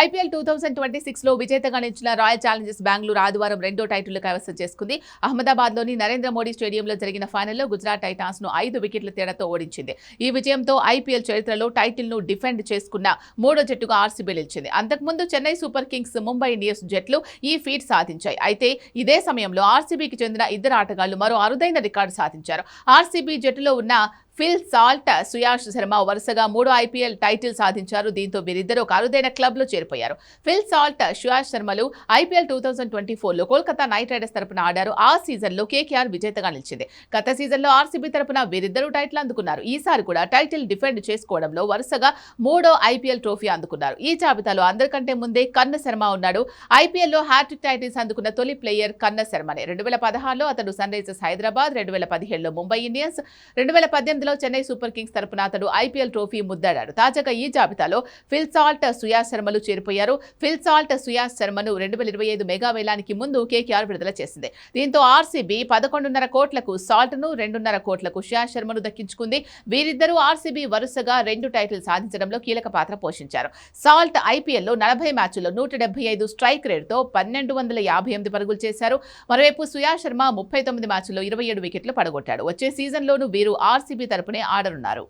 IPL 2026లో విజేతగా నిలిచిన royal Challengers Bengaluru ఆదివారం రెండో టైటిల్ కైవసం చేసుకుంది. అహ్మదాబాద్లోని నరేంద్ర మోడీ స్టేడియంలో జరిగిన ఫైనల్లో గుజరాత్ టైటాన్స్ ను 5 వికెట్ల తేడాతో ఓడించింది. ఈ విజయంతో ఐపీఎల్ చరిత్రలో టైటిల్ ను డిఫెండ్ చేసుకున్న మూడో జట్టుగా ఆర్సీబీ నిలిచింది. అంతకుముందు Chennai Super Kings, Mumbai Indians జట్లు ఈ ఫీట్ సాధించాయి. అయితే ఇదే సమయంలో ఆర్సీబీకి చెందిన ఇద్దరు ఆటగాళ్లు మరో అరుదైన రికార్డు సాధించారు. ఆర్సీబీ జట్టులో ఉన్న ఫిల్ సాల్ట్, సుయాష్ శర్మ వరుసగా 3 ఐపీఎల్ టైటిల్ సాధించారు. దీంతో వీరిద్దరూ ఒక అరుదైన క్లబ్ లో చేరిపోయారు. ఫిల్ సాల్ట్, సుయాష్ శర్మలు ఐపీఎల్ 2024లో కోల్కతా నైట్ రైడర్స్ తరపున ఆడారు. ఆ సీజన్ లో కేకేఆర్ విజేతగా నిలిచింది. గత సీజన్ లో ఆర్సీబీ తరపున వీరిద్దరూ టైటిల్ అందుకున్నారు. ఈసారి కూడా టైటిల్ డిఫెండ్ చేసుకోవడంలో వరుసగా 3వ ఐపీఎల్ ట్రోఫీ అందుకున్నారు. ఈ జాబితాలో అందరికంటే ముందే కర్ణ శర్మ ఉన్నాడు. ఐపీఎల్లో హ్యాట్రిక్ టైటిల్స్ అందుకున్న తొలి ప్లేయర్ కర్ణ శర్మనే. 2016లో అతడు సన్ రైజర్స్ హైదరాబాద్, 2017లో ముంబై ఇండియన్స్, 2018లో చెన్నై సూపర్ కింగ్స్ తరపున అతడు ఐపీఎల్ ట్రోఫీ ముద్దాడాడు. తాజాగా ఈ జాబితాలో ఫిల్ సాల్ట్, సుయాష్ శర్మలు చేరిపోయారు. ఫిల్ సాల్ట్, సుయాష్ శర్మను 2025 మెగా వేలానికి ముందు కేకేఆర్ విడుదల చేసింది. దీంతో ఆర్సీబీ 11.5 కోట్లకు సాల్ట్ ను, 2.5 కోట్లకు సుయాష్ శర్మను దక్కించుకుంది. వీరిద్దరూ ఆర్సీబీ వరుసగా 2 టైటిల్ సాధించడంలో కీలక పాత్ర పోషించారు. సాల్ట్ ఐపీఎల్లో 40 మ్యాచ్ల్లో 175 స్ట్రైక్ రేట్తో 1258 పరుగులు చేశారు. మరోవైపు సుయాష్ శర్మ 39 మ్యాచ్ల్లో 27 వికెట్లు పడగొట్టాడు. వచ్చే సీజన్లోనూ వీరు ఆర్సీబీ తరపునే ఆడనున్నారు.